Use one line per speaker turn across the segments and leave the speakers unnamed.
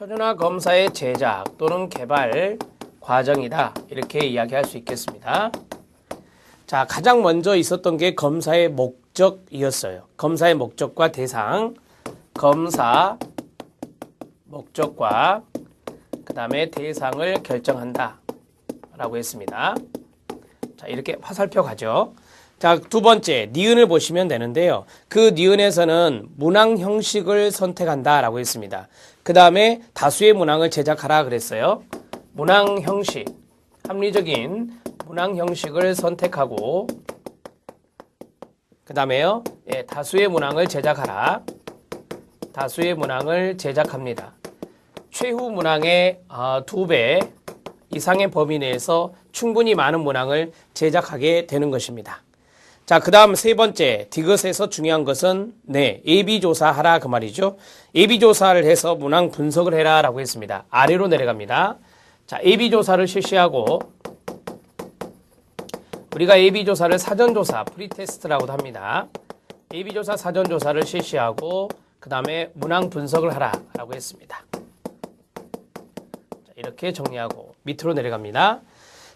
표준화 검사의 제작 또는 개발 과정이다. 이렇게 이야기할 수 있겠습니다. 자, 가장 먼저 있었던 게 검사의 목적이었어요. 검사의 목적과 대상, 검사 목적과 그 다음에 대상을 결정한다 라고 했습니다. 자, 이렇게 화살표 가죠. 자, 두 번째 니은을 보시면 되는데요. 그 니은에서는 문항 형식을 선택한다 라고 했습니다. 그 다음에 다수의 문항을 제작하라 그랬어요. 문항 형식, 합리적인 문항 형식을 선택하고 그 다음에요, 다수의 문항을 제작하라. 다수의 문항을 제작합니다. 최후 문항의 2배 이상의 범위 내에서 충분히 많은 문항을 제작하게 되는 것입니다. 자, 그 다음 세 번째, 디귿에서 중요한 것은 예비조사하라 그 말이죠. 예비조사를 해서 문항 분석을 해라 라고 했습니다. 아래로 내려갑니다. 자, 예비조사를 실시하고 우리가 예비조사를 사전조사, 프리테스트라고도 합니다. 예비조사 사전조사를 실시하고 그 다음에 문항 분석을 하라 라고 했습니다. 자, 이렇게 정리하고 밑으로 내려갑니다.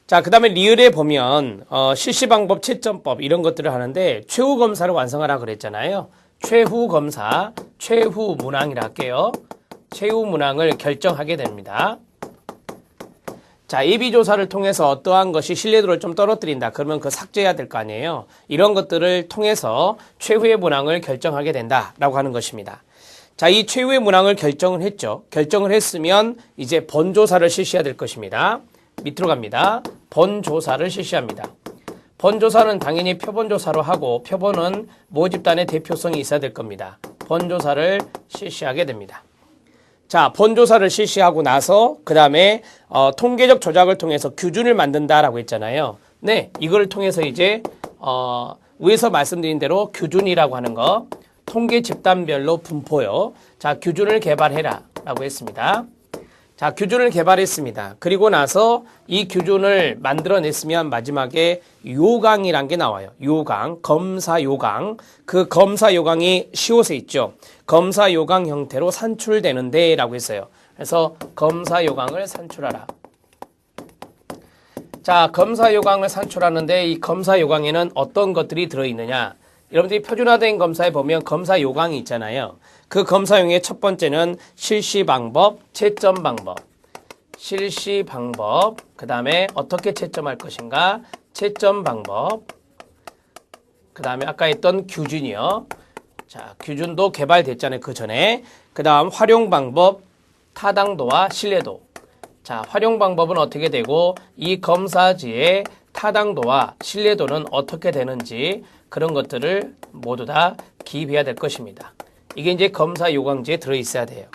자, 그 다음에 리을에 보면 실시방법, 채점법 이런 것들을 하는데 최후 검사를 완성하라 그랬잖아요. 최후 검사, 최후 문항이라 할게요. 최후 문항을 결정하게 됩니다. 자, 예비조사를 통해서 어떠한 것이 신뢰도를 좀 떨어뜨린다. 그러면 그거 삭제해야 될 거 아니에요. 이런 것들을 통해서 최후의 문항을 결정하게 된다라고 하는 것입니다. 자, 이 최후의 문항을 결정을 했죠. 결정을 했으면 이제 번조사를 실시해야 될 것입니다. 밑으로 갑니다. 번조사를 실시합니다. 번조사는 당연히 표본조사로 하고 표본은 모집단의 대표성이 있어야 될 겁니다. 번조사를 실시하게 됩니다. 자, 번조사를 실시하고 나서 그 다음에 통계적 조작을 통해서 규준을 만든다라고 했잖아요. 네, 이걸 통해서 이제 위에서 말씀드린 대로 규준이라고 하는 거 통계 집단별로 분포요. 자, 규준을 개발해라 라고 했습니다. 자, 규준을 개발했습니다. 그리고 나서 이 규준을 만들어냈으면 마지막에 요강이란 게 나와요. 요강, 검사 요강. 그 검사 요강이 시옷에 있죠. 검사 요강 형태로 산출되는데 라고 했어요. 그래서 검사 요강을 산출하라. 자, 검사 요강을 산출하는데 이 검사 요강에는 어떤 것들이 들어있느냐. 여러분들이 표준화된 검사에 보면 검사 요강이 있잖아요. 그 검사용의 첫 번째는 실시 방법, 채점 방법. 실시 방법, 그 다음에 어떻게 채점할 것인가, 채점 방법, 그 다음에 아까 했던 규준이요. 자, 규준도 개발됐잖아요. 그 전에. 그 다음 활용 방법, 타당도와 신뢰도. 자, 활용 방법은 어떻게 되고 이 검사지의 타당도와 신뢰도는 어떻게 되는지 그런 것들을 모두 다 기입해야 될 것입니다. 이게 이제 검사 요강지에 들어있어야 돼요.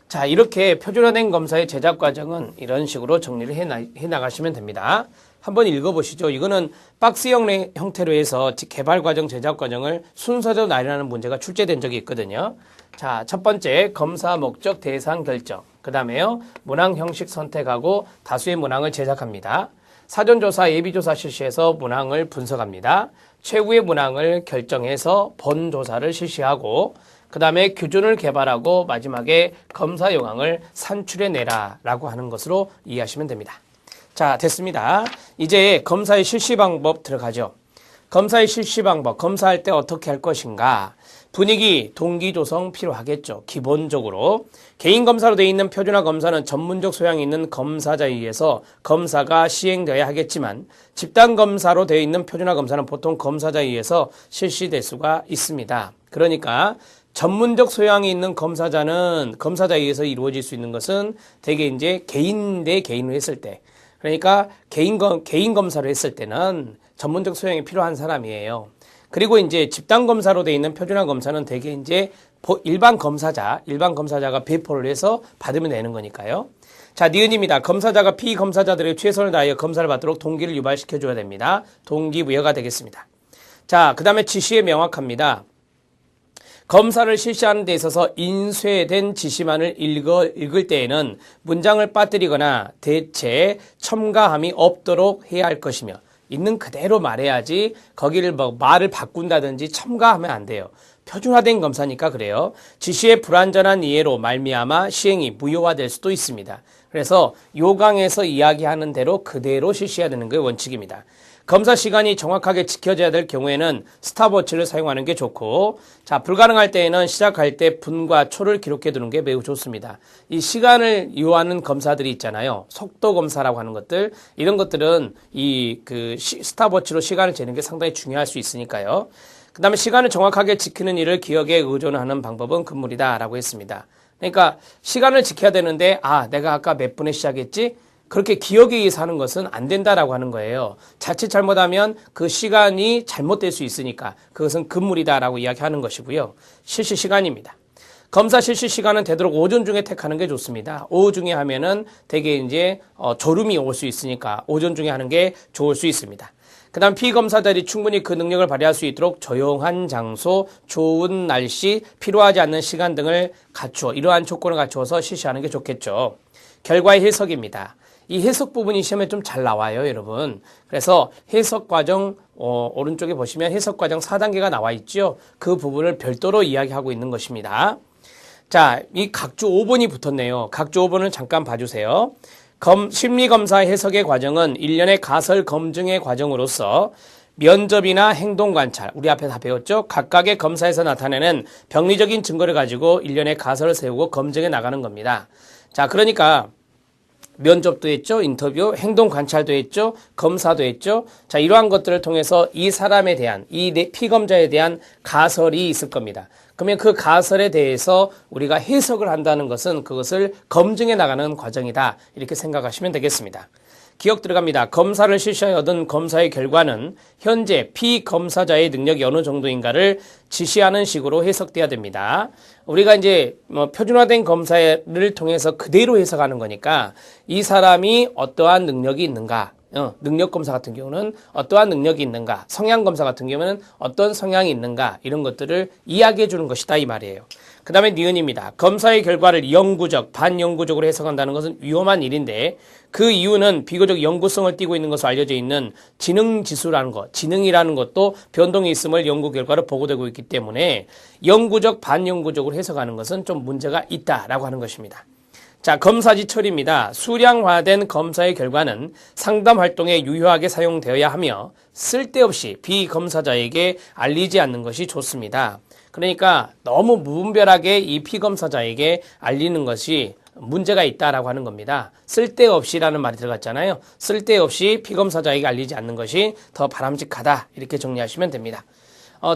자, 이렇게 표준화된 검사의 제작 과정은 이런 식으로 정리를 해 나가시면 됩니다. 한번 읽어보시죠. 이거는 박스형 형태로 해서 개발 과정, 제작 과정을 순서대로 나열하는 문제가 출제된 적이 있거든요. 자, 첫 번째 검사 목적 대상 결정. 그 다음에요, 문항 형식 선택하고 다수의 문항을 제작합니다. 사전조사, 예비조사 실시해서 문항을 분석합니다. 최후의 문항을 결정해서 번조사를 실시하고 그 다음에 규준을 개발하고 마지막에 검사 요강을 산출해내라 라고 하는 것으로 이해하시면 됩니다. 자, 됐습니다. 이제 검사의 실시 방법 들어가죠. 검사의 실시 방법, 검사할 때 어떻게 할 것인가. 분위기, 동기 조성 필요하겠죠. 기본적으로. 개인 검사로 되어 있는 표준화 검사는 전문적 소양이 있는 검사자에 의해서 검사가 시행되어야 하겠지만 집단 검사로 되어 있는 표준화 검사는 보통 검사자에 의해서 실시될 수가 있습니다. 그러니까 전문적 소양이 있는 검사자는 검사자에 의해서 이루어질 수 있는 것은 대개 이제 개인 대 개인으로 했을 때, 그러니까 개인 검사를 했을 때는 전문적 소양이 필요한 사람이에요. 그리고 이제 집단 검사로 되어 있는 표준화 검사는 대개 이제 일반 검사자가 배포를 해서 받으면 되는 거니까요. 자, 니은입니다. 검사자가 피검사자들의 최선을 다하여 검사를 받도록 동기를 유발시켜 줘야 됩니다. 동기부여가 되겠습니다. 자, 그 다음에 지시에 명확합니다. 검사를 실시하는 데 있어서 인쇄된 지시만을 읽을 때에는 문장을 빠뜨리거나 대체 첨가함이 없도록 해야 할 것이며 있는 그대로 말해야지 거기를 뭐 말을 바꾼다든지 첨가하면 안 돼요. 표준화된 검사니까 그래요. 지시의 불완전한 이해로 말미암아 시행이 무효화될 수도 있습니다. 그래서 요강에서 이야기하는 대로 그대로 실시해야 되는 게 원칙입니다. 검사 시간이 정확하게 지켜져야 될 경우에는 스탑워치를 사용하는 게 좋고, 자, 불가능할 때에는 시작할 때 분과 초를 기록해 두는 게 매우 좋습니다. 이 시간을 요하는 검사들이 있잖아요. 속도 검사라고 하는 것들, 이런 것들은 스탑워치로 시간을 재는 게 상당히 중요할 수 있으니까요. 그 다음에 시간을 정확하게 지키는 일을 기억에 의존하는 방법은 금물이다라고 했습니다. 그러니까 시간을 지켜야 되는데, 내가 아까 몇 분에 시작했지? 그렇게 기억에 의해서 하는 것은 안 된다라고 하는 거예요. 자칫 잘못하면 그 시간이 잘못될 수 있으니까 그것은 금물이다라고 이야기하는 것이고요. 실시 시간입니다. 검사 실시 시간은 되도록 오전 중에 택하는 게 좋습니다. 오후 중에 하면은 되게 이제 졸음이 올 수 있으니까 오전 중에 하는 게 좋을 수 있습니다. 그 다음 피검사들이 충분히 그 능력을 발휘할 수 있도록 조용한 장소, 좋은 날씨, 필요하지 않는 시간 등을 갖추어 이러한 조건을 갖추어서 실시하는 게 좋겠죠. 결과의 해석입니다. 이 해석 부분이 시험에 좀 잘 나와요, 여러분. 그래서 해석 과정, 오른쪽에 보시면 해석 과정 4단계가 나와 있죠. 그 부분을 별도로 이야기하고 있는 것입니다. 자, 이 각주 5번이 붙었네요. 각주 5번을 잠깐 봐주세요. 심리검사 해석의 과정은 일련의 가설 검증의 과정으로서 면접이나 행동관찰, 우리 앞에 다 배웠죠? 각각의 검사에서 나타내는 병리적인 증거를 가지고 일련의 가설을 세우고 검증해 나가는 겁니다. 자, 그러니까 면접도 했죠. 인터뷰, 행동 관찰도 했죠. 검사도 했죠. 자, 이러한 것들을 통해서 이 사람에 대한, 이 피검자에 대한 가설이 있을 겁니다. 그러면 그 가설에 대해서 우리가 해석을 한다는 것은 그것을 검증해 나가는 과정이다. 이렇게 생각하시면 되겠습니다. 기억 들어갑니다. 검사를 실시하여 얻은 검사의 결과는 현재 피검사자의 능력이 어느 정도인가를 지시하는 식으로 해석돼야 됩니다. 우리가 이제 표준화된 검사를 통해서 그대로 해석하는 거니까 이 사람이 어떠한 능력이 있는가, 능력 검사 같은 경우는 어떠한 능력이 있는가, 성향 검사 같은 경우는 어떤 성향이 있는가, 이런 것들을 이야기해 주는 것이다 이 말이에요. 그 다음에 니은입니다. 검사의 결과를 영구적, 반영구적으로 해석한다는 것은 위험한 일인데 그 이유는 비교적 영구성을 띠고 있는 것으로 알려져 있는 지능지수라는 것, 지능이라는 것도 변동이 있음을 연구 결과로 보고되고 있기 때문에 영구적, 반영구적으로 해석하는 것은 좀 문제가 있다라고 하는 것입니다. 자, 검사지처리입니다. 수량화된 검사의 결과는 상담 활동에 유효하게 사용되어야 하며 쓸데없이 비검사자에게 알리지 않는 것이 좋습니다. 그러니까 너무 무분별하게 이 피검사자에게 알리는 것이 문제가 있다라고 하는 겁니다. 쓸데없이라는 말이 들어갔잖아요. 쓸데없이 피검사자에게 알리지 않는 것이 더 바람직하다. 이렇게 정리하시면 됩니다.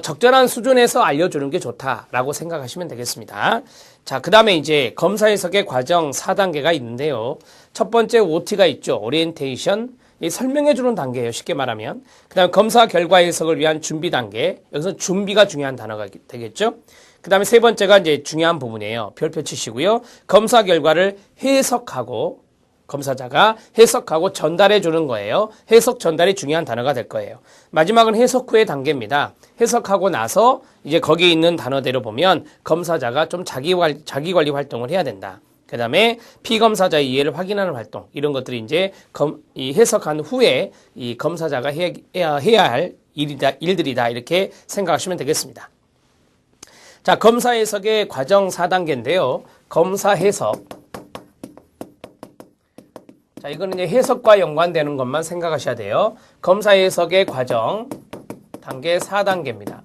적절한 수준에서 알려주는 게 좋다라고 생각하시면 되겠습니다. 자, 그 다음에 이제 검사 해석의 과정 4단계가 있는데요. 첫 번째 OT가 있죠. 오리엔테이션. 이 설명해주는 단계예요. 쉽게 말하면. 그 다음에 검사 결과 해석을 위한 준비 단계. 여기서 준비가 중요한 단어가 되겠죠. 그 다음에 세 번째가 이제 중요한 부분이에요. 별표 치시고요. 검사 결과를 해석하고, 검사자가 해석하고 전달해 주는 거예요. 해석 전달이 중요한 단어가 될 거예요. 마지막은 해석 후의 단계입니다. 해석하고 나서 이제 거기에 있는 단어대로 보면 검사자가 좀 자기관리 활동을 해야 된다. 그 다음에 피검사자의 이해를 확인하는 활동, 이런 것들이 이제 이 해석한 후에 이 검사자가 해야 할 일들이다. 이렇게 생각하시면 되겠습니다. 자, 검사 해석의 과정 4단계인데요. 검사 해석. 자, 이거는 이제 해석과 연관되는 것만 생각하셔야 돼요. 검사 해석의 과정 단계 4단계입니다.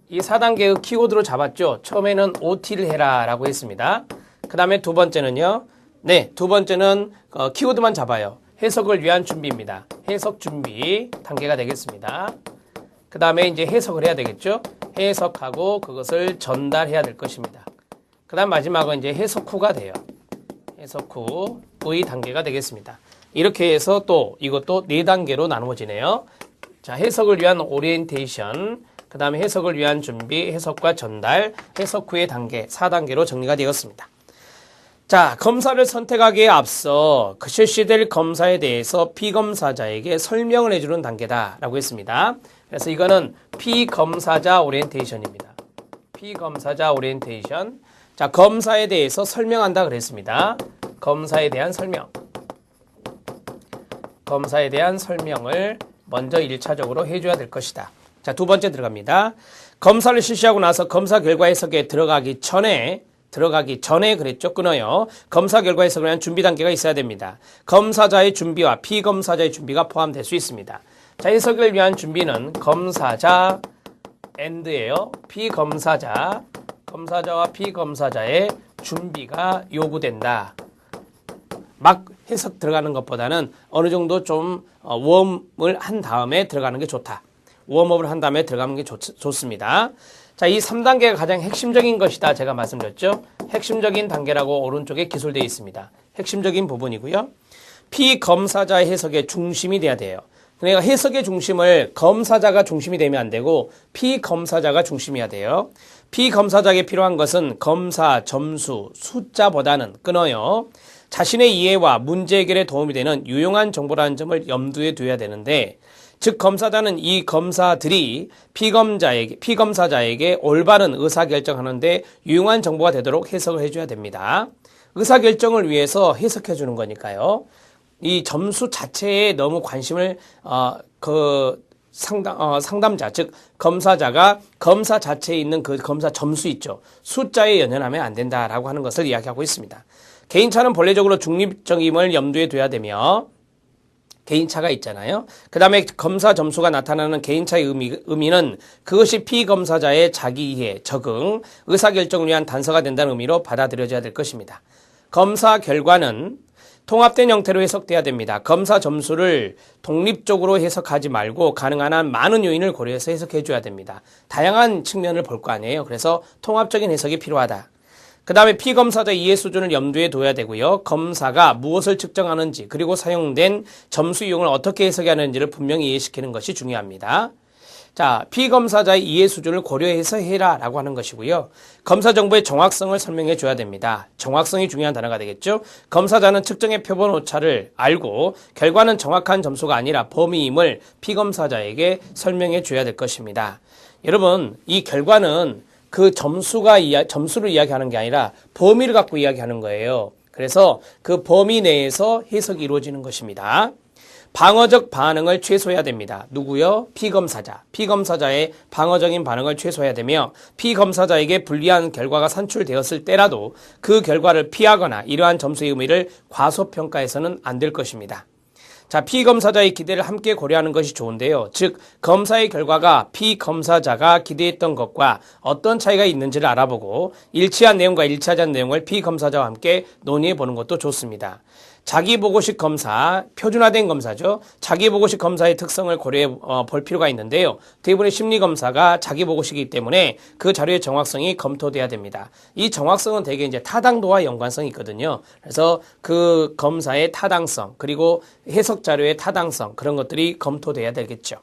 이 4단계의 키워드로 잡았죠. 처음에는 OT를 해라 라고 했습니다. 그 다음에 두 번째는요. 두 번째는 키워드만 잡아요. 해석을 위한 준비입니다. 해석 준비 단계가 되겠습니다. 그 다음에 이제 해석을 해야 되겠죠. 해석하고 그것을 전달해야 될 것입니다. 그 다음 마지막은 이제 해석 후가 돼요. 해석 후의 단계가 되겠습니다. 이렇게 해서 또 이것도 4단계로 나누어지네요. 자, 해석을 위한 오리엔테이션, 그 다음에 해석을 위한 준비, 해석과 전달, 해석 후의 단계 4단계로 정리가 되었습니다. 자, 검사를 선택하기에 앞서 그 실시될 검사에 대해서 피검사자에게 설명을 해주는 단계다라고 했습니다. 그래서 이거는 피검사자 오리엔테이션입니다. 피검사자 오리엔테이션. 자, 검사에 대해서 설명한다 그랬습니다. 검사에 대한 설명. 검사에 대한 설명을 먼저 1차적으로 해줘야 될 것이다. 자, 두 번째 들어갑니다. 검사를 실시하고 나서 검사 결과 해석에 들어가기 전에 그랬죠. 끊어요. 검사 결과 해석을 위한 준비 단계가 있어야 됩니다. 검사자의 준비와 피검사자의 준비가 포함될 수 있습니다. 자, 해석을 위한 준비는 검사자 and예요. 검사자와 피검사자의 준비가 요구된다. 막 해석 들어가는 것보다는 어느 정도 좀 웜을 한 다음에 들어가는 게 좋다. 웜업을 한 다음에 들어가는 게 좋습니다. 자, 이 3단계가 가장 핵심적인 것이다. 제가 말씀드렸죠. 핵심적인 단계라고 오른쪽에 기술되어 있습니다. 핵심적인 부분이고요. 피검사자의 해석의 중심이 돼야 돼요. 그러니까 해석의 중심을 검사자가 중심이 되면 안 되고 피검사자가 중심이어야 돼요. 피검사자에게 필요한 것은 검사 점수 숫자보다는 끊어요. 자신의 이해와 문제 해결에 도움이 되는 유용한 정보라는 점을 염두에 둬야 되는데, 즉 검사자는 이 검사들이 피검사자에게 올바른 의사결정하는데 유용한 정보가 되도록 해석을 해줘야 됩니다. 의사결정을 위해서 해석해 주는 거니까요. 이 점수 자체에 너무 관심을 상담자, 즉 검사자가 검사 자체에 있는 그 검사 점수 있죠. 숫자에 연연하면 안 된다라고 하는 것을 이야기하고 있습니다. 개인차는 본래적으로 중립적임을 염두에 둬야 되며, 개인차가 있잖아요. 그 다음에 검사 점수가 나타나는 개인차의 의미는 그것이 피검사자의 자기이해, 적응, 의사결정을 위한 단서가 된다는 의미로 받아들여져야 될 것입니다. 검사 결과는 통합된 형태로 해석돼야 됩니다. 검사 점수를 독립적으로 해석하지 말고 가능한 한 많은 요인을 고려해서 해석해줘야 됩니다. 다양한 측면을 볼 거 아니에요. 그래서 통합적인 해석이 필요하다. 그 다음에 피검사자 이해 수준을 염두에 둬야 되고요. 검사가 무엇을 측정하는지, 그리고 사용된 점수 이용을 어떻게 해석하는지를 분명히 이해시키는 것이 중요합니다. 자, 피검사자의 이해 수준을 고려해서 해라 라고 하는 것이고요. 검사 정보의 정확성을 설명해 줘야 됩니다. 정확성이 중요한 단어가 되겠죠. 검사자는 측정의 표본 오차를 알고 결과는 정확한 점수가 아니라 범위임을 피검사자에게 설명해 줘야 될 것입니다. 여러분, 이 결과는 그 점수를 이야기하는 게 아니라 범위를 갖고 이야기하는 거예요. 그래서 그 범위 내에서 해석이 이루어지는 것입니다. 방어적 반응을 최소해야 됩니다. 누구요? 피검사자. 피검사자의 방어적인 반응을 최소해야 되며, 피검사자에게 불리한 결과가 산출되었을 때라도 그 결과를 피하거나 이러한 점수의 의미를 과소평가해서는 안 될 것입니다. 자, 피검사자의 기대를 함께 고려하는 것이 좋은데요. 즉, 검사의 결과가 피검사자가 기대했던 것과 어떤 차이가 있는지를 알아보고 일치한 내용과 일치하지 않은 내용을 피검사자와 함께 논의해 보는 것도 좋습니다. 자기보고식 검사, 표준화된 검사죠. 자기보고식 검사의 특성을 고려해 볼 필요가 있는데요. 대부분의 심리검사가 자기보고식이기 때문에 그 자료의 정확성이 검토돼야 됩니다. 이 정확성은 대개 이제 타당도와 연관성이 있거든요. 그래서 그 검사의 타당성, 그리고 해석 자료의 타당성, 그런 것들이 검토돼야 되겠죠.